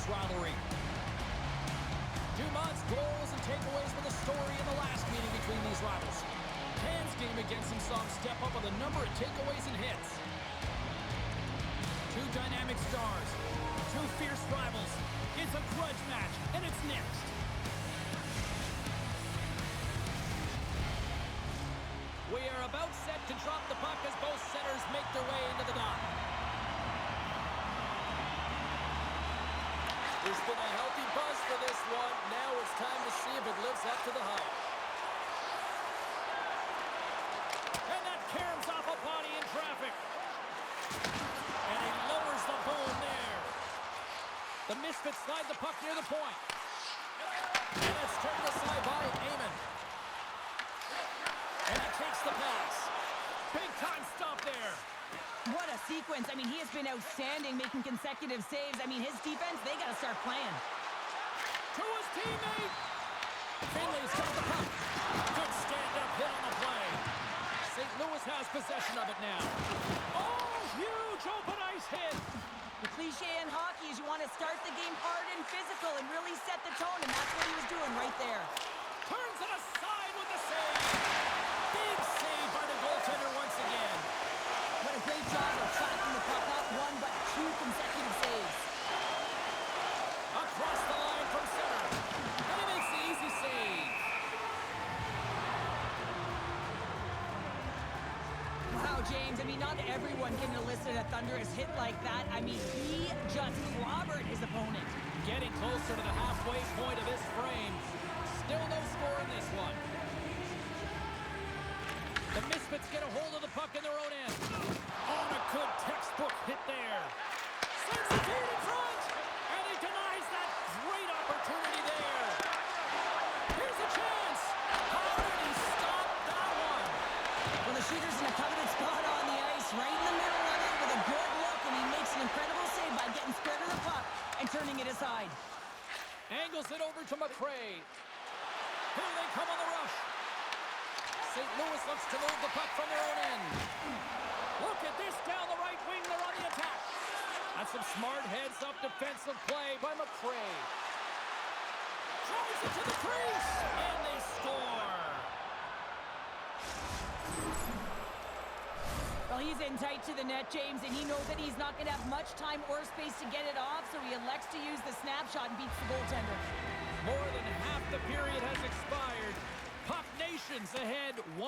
this rivalry. Dumont's goals and takeaways were the story in the last meeting between these rivals. Can's game against him saw him step up with a number of takeaways and hits. Two dynamic stars, two fierce rivals. It's a grudge match, and it's next. We are about set to drop the puck as both centers make their way into the dot. There's been a healthy buzz for this one. Now it's time to see if it lives up to the hype. And that caroms off a body in traffic. And he lowers the boom there. The Misfits slide the puck near the point. And it's turned aside by Eamon. And he takes the pass. Big time stop there. What a sequence. I mean, he has been outstanding, making consecutive saves. I mean, his defense, they got to start playing. To his teammate. Finley's got the puck. Good stand-up hit on the play. St. Louis has possession of it now. Oh, huge open ice hit. The cliche in hockey is you want to start the game hard and physical and really set the tone, and that's what he was doing right there. Turns it aside with the save. Big save by the goaltender once again. What a great job of tracking the puck, not one but two consecutive saves. Across the line from center. And he makes the easy save. Wow, James, I mean, not everyone can elicit a thunderous hit like that. I mean, he just clobbered his opponent. Getting closer to the halfway point of this frame. Still no score in this one. The Misfits get a hold of the puck in their own end. On a good textbook hit there. Sends the feed in front. And he denies that great opportunity there. Here's a chance. How did he stop that one? Well, the shooter's in a coveted spot on the ice, right in the middle of it with a good look, and he makes an incredible save by getting spread of the puck and turning it aside. Angles it over to McRae. Here they come on the rush. St. Louis looks to move the puck from their own end. Look at this down the right wing. They're on the attack. That's some smart heads-up defensive play by McRae. Drives it to the crease, and they score. Well, he's in tight to the net, James, and he knows that he's not going to have much time or space to get it off, so he elects to use the snapshot and beats the goaltender. More than half the period has expired. Puck Nation's ahead 1-0.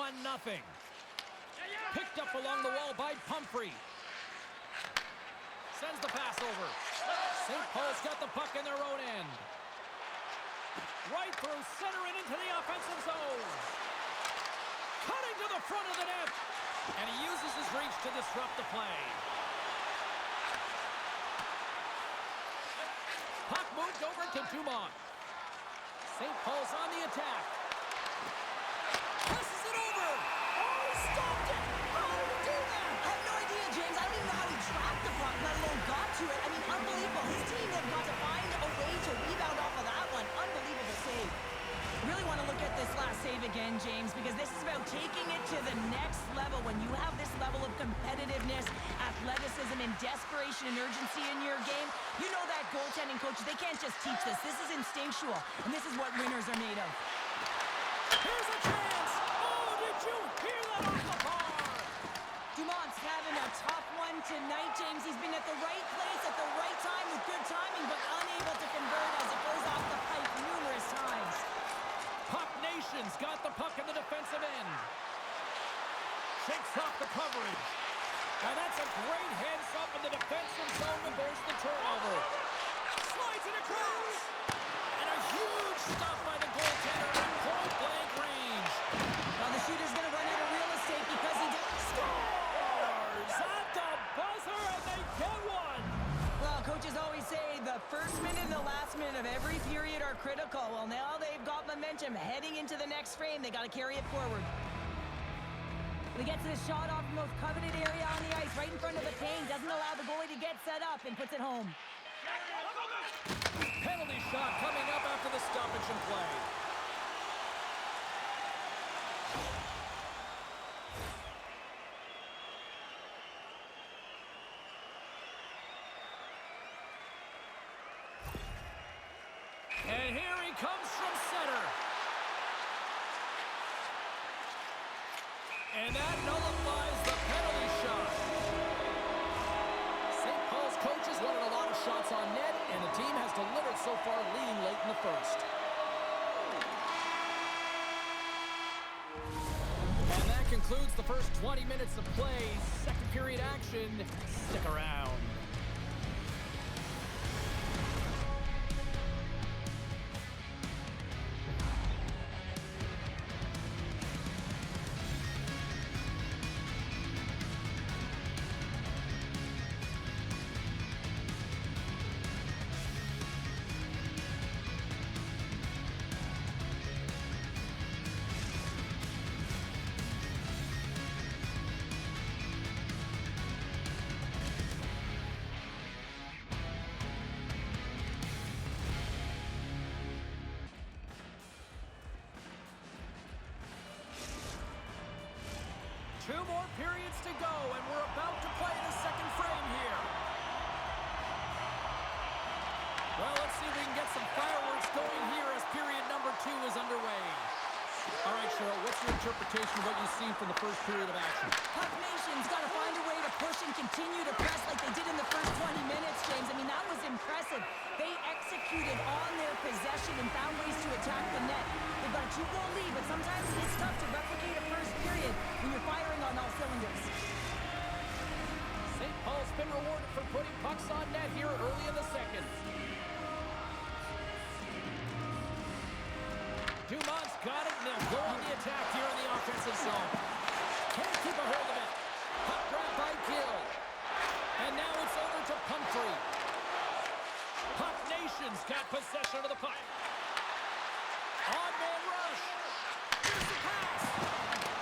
Picked up along the wall by Pumphrey. Sends the pass over. St. Paul's got the puck in their own end. Right through center and into the offensive zone. Cutting to the front of the net. And he uses his reach to disrupt the play. Puck moved over to Dumont. St. Paul's on the attack. Passes it over. Oh, he stopped it. How did he do that? I have no idea, James. I don't even know how he tracked the puck, let alone got to it. I mean, unbelievable. His team have got to find a way to rebound off of that one. Unbelievable save. Really want to look at this last save again, James, because this is about taking it to the next level. When you have this level of competitiveness, athleticism, and desperation and urgency in your game, you know that goaltending coaches, they can't just teach this. This is instinctual, and this is what winners are made of. Here's a chance. Oh, did you hear that off the bar? Dumont's having a tough one tonight, James. He's been at the right place at the right time with good timing, but unable to convert as it goes off the pipe numerous times. Puck Nation's got the puck in the defensive end. Shakes off the coverage. And that's a great heads-up in the defensive zone to force the turnover. Slides it across. And a huge stop by the goaltender in point-blank range. Well, the shooter's going to run out of real estate because he scores at the buzzer, and they get one. Well, coaches always say the first minute and the last minute of every period are critical. Well, now they've got momentum heading into the next frame. They got to carry it forward. We get to the shot off the most coveted area on the ice, right in front of the pane. Doesn't allow the goalie to get set up and puts it home. Penalty shot coming up after the stoppage in play. comes from center. And that nullifies the penalty shot. St. Paul's coaches wanted a lot of shots on net, and the team has delivered so far, leading late in the first. And that concludes the first 20 minutes of play. Second period action. Stick around. Two more periods to go, and we're about to play the second frame here. Well, let's see if we can get some fireworks going here as period number 2 is underway. All right, Cheryl, what's your interpretation of what you've seen from the first period of action? Puck Nation's got to find a way to push and continue to press like they did in the first 20 minutes, James. I mean, that was impressive. They executed on their possession and found ways to attack the net. They've got a 2-goal lead, but sometimes it's tough to replicate a first period when you're firing on all cylinders. St. Paul's been rewarded for putting pucks on net here early in the second. Dumont's got it, and they'll go on the attack here in the offensive zone. Can't keep a hold of it. Puck grab by Gill. And now it's over to Pumphrey. Puck Nation's got possession of the puck. On-man rush. Here's the pass.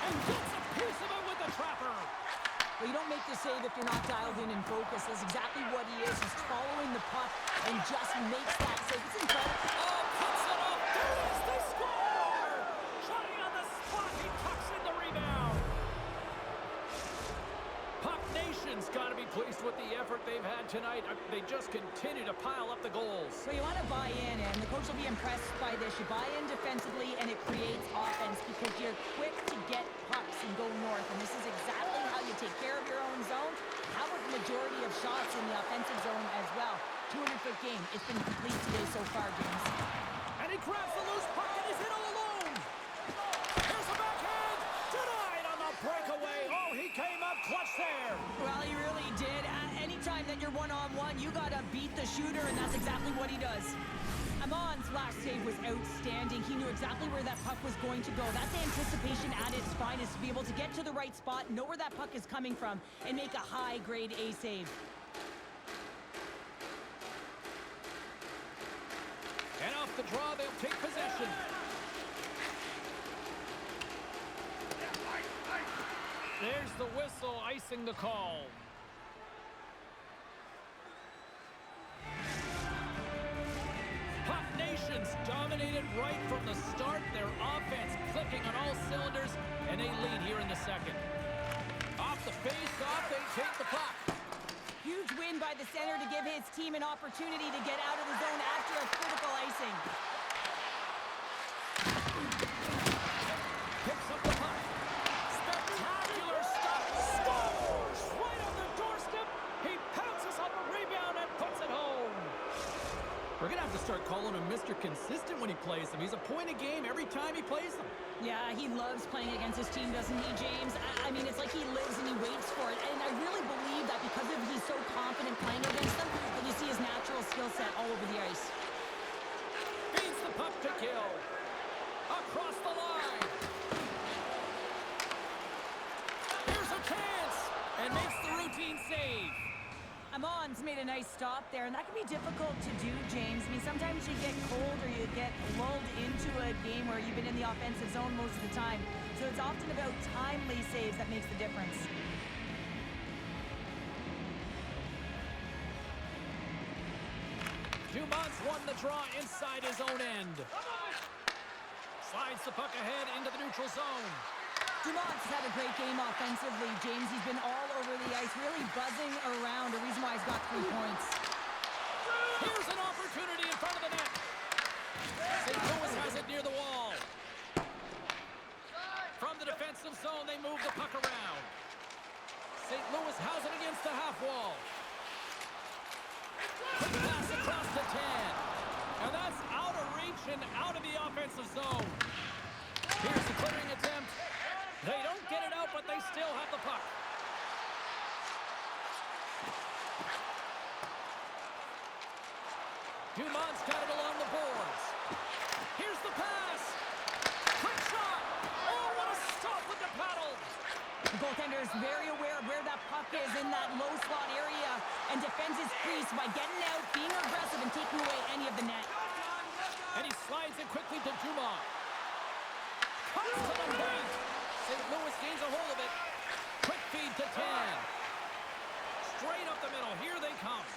And gets a piece of it with the trapper. Well, you don't make the save if you're not dialed in and focused. That's exactly what he is. He's following the puck and just makes that save. It's incredible. Oh, puts it up. There it is. They score. Johnny on the spot. He tucks in the rebound. Puck Nation's got to be pleased with the effort they've had tonight. They just continue to pile up the goals. So you want to buy in, and the coach will be impressed by this. You buy in defensively, and it creates offense because you're quick to get pucks and go north. And this is exactly how you take care of your own zone. How about the majority of shots in the offensive zone as well? 200-foot game. It's been complete today so far, James. And he grabs the loose puck and he's in all alone. Here's the backhand. Denied on the breakaway. Oh, he came up clutch there. Well, he really did. Anytime that you're one-on-one, you got to beat the shooter, and that's exactly what he does. Amon's last save was outstanding. He knew exactly where that puck was going to go. That's anticipation at its finest, to be able to get to the right spot, know where that puck is coming from, and make a high-grade A save. And off the draw, they'll take possession. There's the whistle, icing the call. Puck Nation's dominated right from the start. Their offense clicking on all cylinders, and they lead here in the second. Off the face-off, they take the puck. Huge win by the center to give his team an opportunity to get out of the zone after a critical icing. Picks up the puck. Spectacular stop. Scores right on the doorstep. He pounces on the rebound and puts it home. We're going to have to start calling him Mr. Consistent when he plays them. He's a point a game every time he plays them. Yeah, he loves playing against his team, doesn't he, James? I mean, it's like he lives and he waits for it. And I really believe that because he's so confident playing against them, that you see his natural skill set all over the ice. Beats the puck to Gill. Across the line. Here's a chance. And makes the routine save. Amon's made a nice stop there, and that can be difficult to do, James. I mean, sometimes you get cold or you get lulled into a game where you've been in the offensive zone most of the time. So it's often about timely saves that makes the difference. Dumont's won the draw inside his own end. Slides the puck ahead into the neutral zone. Dumont's had a great game offensively, James. He's been all over the ice, really buzzing around. The reason why he's got 3 points. Here's an opportunity in front of the net. St. zone. They move the puck around. St. Louis has it against the half wall. Quick pass across to 10. And that's out of reach and out of the offensive zone. Here's the clearing attempt. They don't get it out, but they still have the puck. Dumont's got it along the boards. Here's the pass. Quick shot. Oh, what a stop with the paddle. The goaltender is very aware of where that puck is in that low slot area and defends his crease by getting out, being aggressive, and taking away any of the net. And he slides it quickly to Dumont. Cuts to the paint. St. Louis gains a hold of it. Quick feed to 10. Straight up the middle. Here they come.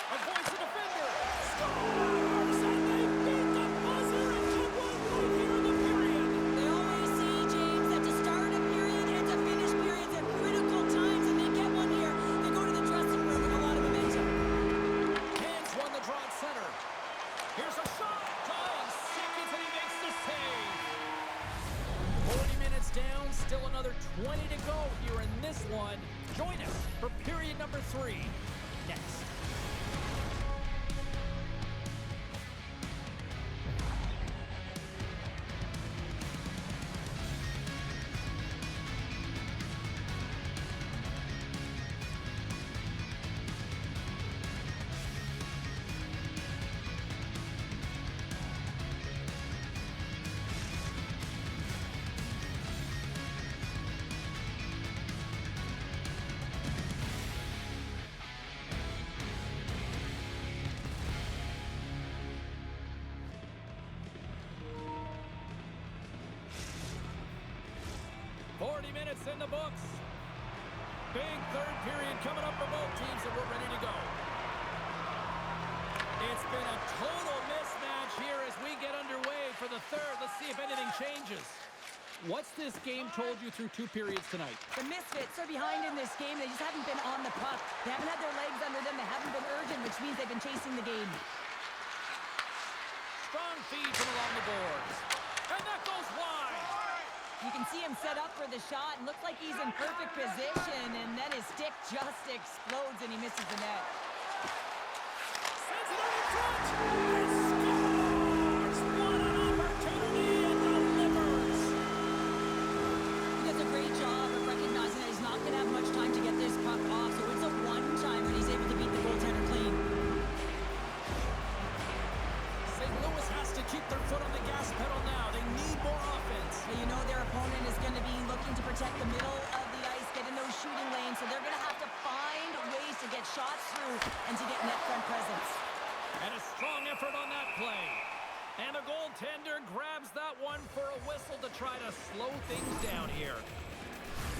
Avoids the defender. Scores! And they beat the buzzer into one right here in the period. They always say, James, that to start a period and to finish periods at critical times, and they get one here. They go to the dressing room with a lot of momentum. Hands won the draw at center. Here's a shot. John seconds and he makes the save. 40 minutes down, still another 20 to go here in this one. Join us for period number 3 next. In the books. Big third period coming up for both teams, and we're ready to go. It's been a total mismatch here as we get underway for the third. Let's see if anything changes. What's this game told you through 2 periods tonight? The Misfits are behind in this game. They just haven't been on the puck. They haven't had their legs under them. They haven't been urgent, which means they've been chasing the game. Strong feed from along the boards. And that goes wide. You can see him set up for the shot and looks like he's in perfect position, and then his stick just explodes and he misses the net. Sends it in front. He scores! What an opportunity and delivers. He does a great job of recognizing that he's not going to have much time to get this puck off, so it's a one-timer and he's able to beat the goaltender clean. St. Louis has to keep their foot on the gas pedal now. They need more offense. But you know their opponent is going to be looking to protect the middle of the ice, get in those shooting lanes, so they're going to have to find ways to get shots through and to get net front presence. And a strong effort on that play. And the goaltender grabs that one for a whistle to try to slow things down here.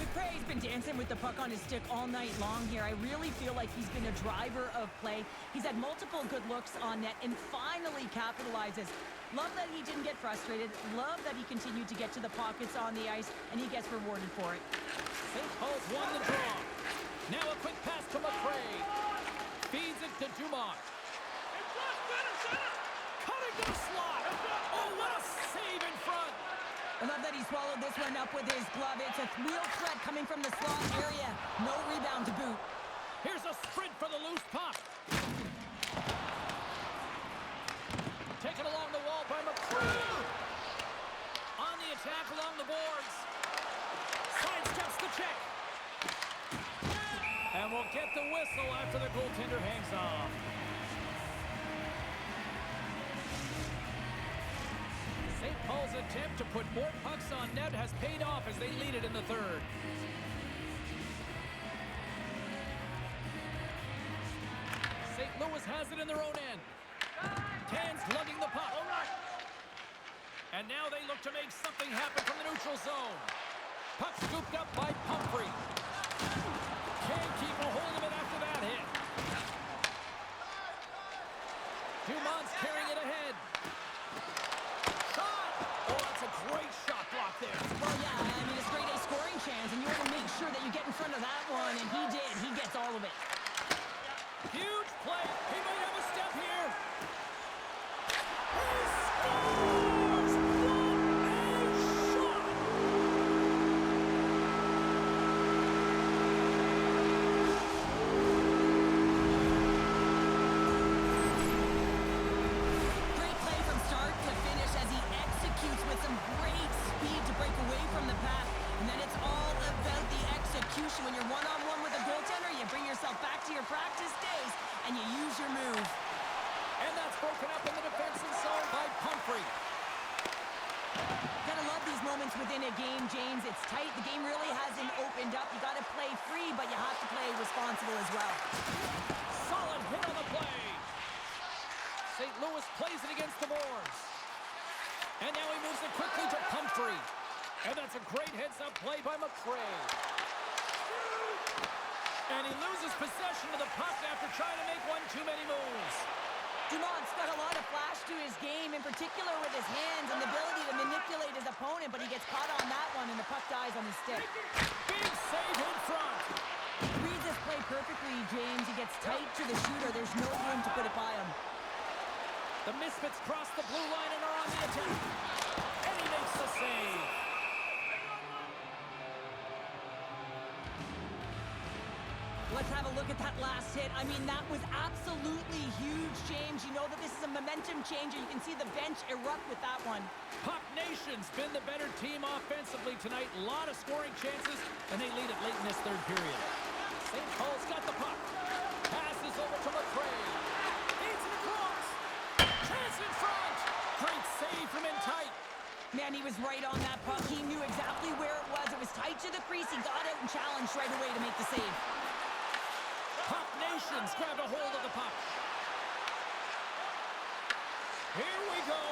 McRae's been dancing with the puck on his stick all night long here. I really feel like he's been a driver of play. He's had multiple good looks on net and finally capitalizes. Love that he didn't get frustrated. Love that he continued to get to the pockets on the ice, and he gets rewarded for it. St. Paul's won the draw. Now a quick pass to McRae. Feeds it to Dumont. Cutting to the slot. Oh, what a save in front. I love that he swallowed this one up with his glove. It's a real threat coming from the slot area. No rebound to boot. Here's a sprint for the loose puck. Taken along the wall by McRae. On the attack along the boards. Sidesteps the check. And we'll get the whistle after the goaltender hangs off. St. Paul's attempt to put more pucks on net has paid off as they lead it in the third. St. Louis has it in their own end. Tans lugging the puck. And now they look to make something happen from the neutral zone. Puck scooped up by Pumphrey. Can't keep a hold of it after that hit. Dumont's carrying it ahead. Shot! Oh, that's a great shot block there. Well, yeah, I mean, it's straight A scoring chance, and you want to make sure that you get in front of that one, and he did. He gets all of it. Huge play. He might have a step here. He scores! What a shot! practice days, and you use your move. And that's broken up in the defensive zone by Pumphrey. Gotta love these moments within a game, James. It's tight. The game really hasn't opened up. You gotta play free, but you have to play responsible as well. Solid hit on the play. St. Louis plays it against the boards. And now he moves it quickly to Pumphrey. And that's a great heads-up play by McRae. And he loses possession of the puck after trying to make one too many moves. Dumont's got a lot of flash to his game, in particular with his hands and the ability to manipulate his opponent, but he gets caught on that one, and the puck dies on his stick. Big save in front. Reads this play perfectly, James. He gets tight to the shooter. There's no room to put it by him. The Misfits cross the blue line and are on the attack. And he makes the save. Let's have a look at that last hit. I mean, that was absolutely huge, James. You know that this is a momentum changer. You can see the bench erupt with that one. Puck Nation's been the better team offensively tonight. A lot of scoring chances, and they lead it late in this third period. St. Paul's got the puck. Passes over to McRae. Needs it across. Chance in front. Great save from in tight. Man, he was right on that puck. He knew exactly where it was. It was tight to the crease. He got out and challenged right away to make the save. Puck Nations grabbed a hold of the puck. Here we go.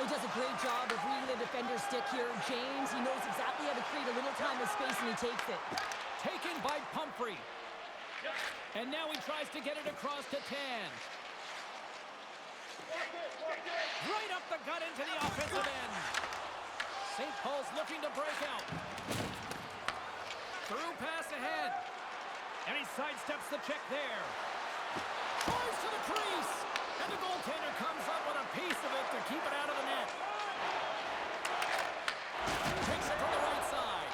He does a great job of reading the defender's stick here. James, he knows exactly how to create a little time and space, and he takes it. Taken by Pumphrey. And now he tries to get it across to Tan. Right up the gut into the offensive end. St. Paul's looking to break out. Through pass ahead. And he sidesteps the check there. Tries to the crease. And the goaltender comes up with a piece of it to keep it out of the net. Takes it from the right side.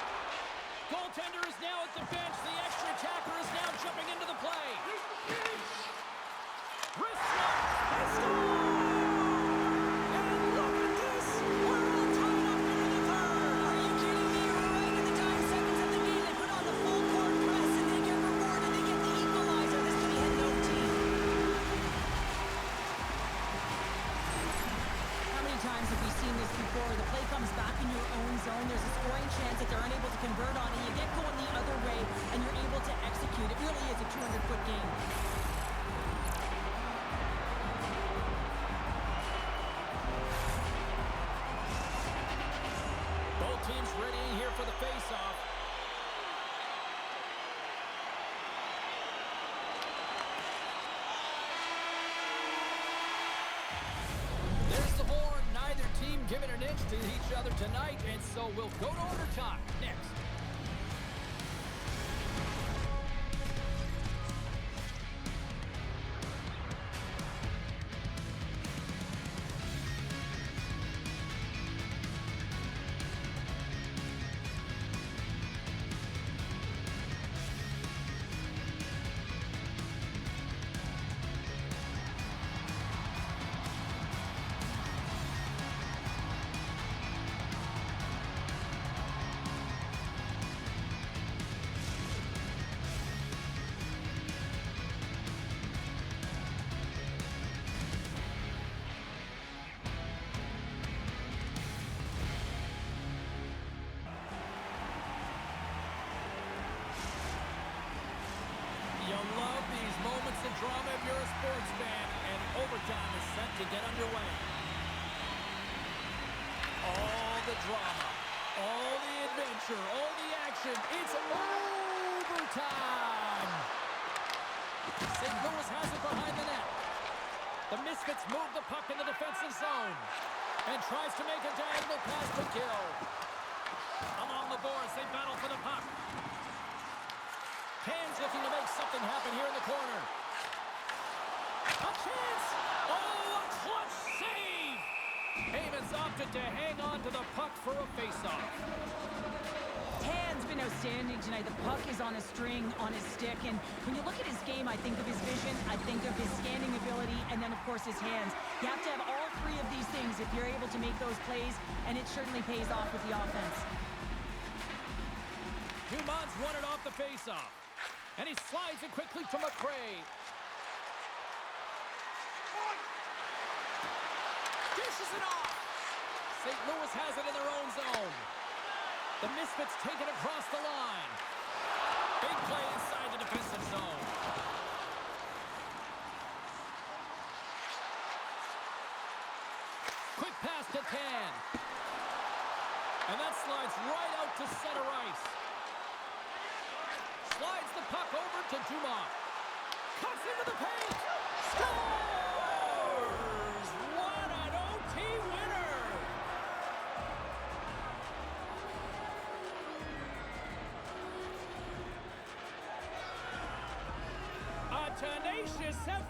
Goaltender is now at the bench. The extra attacker is now jumping into the play. Wrist shot. They score! And look at this. We're all tied up into the third. Are you kidding me? Right in the dying seconds of the game, they put on the full court press, and they get rewarded. They get the equalizer. This could be headed OT. How many times have we seen this before? The play comes back in your own zone. There's a scoring chance that they're unable to convert on it. You get going the other way, and you're able to execute. It really is a 200-foot game. Both teams readying here for the face-off. There's the board. Neither team giving an inch to each other tonight, and so we'll go to overtime next. You'll love these moments of drama if you're a sports fan, and overtime is set to get underway. All the drama, all the adventure, all the action. It's overtime. St. Louis has it behind the net. The Misfits move the puck in the defensive zone and tries to make a diagonal pass for Gill. Along the boards, they battle for the puck. Hands looking to make something happen here in the corner. A chance! Oh, a clutch save! Havens opted to hang on to the puck for a face-off. Tan's been outstanding tonight. The puck is on a string on his stick, and when you look at his game, I think of his vision, I think of his standing ability, and then, of course, his hands. You have to have all three of these things if you're able to make those plays, and it certainly pays off with the offense. Dumont's won it off the face-off. And he slides it quickly to McRae. Dishes it off. St. Louis has it in their own zone. The Misfits take it across the line. Big play inside the defensive zone. Quick pass to Tan. And that slides right out to center ice. Slides the puck over to Dumont. Cuts into the paint. Scores! What an OT winner! A tenacious effort.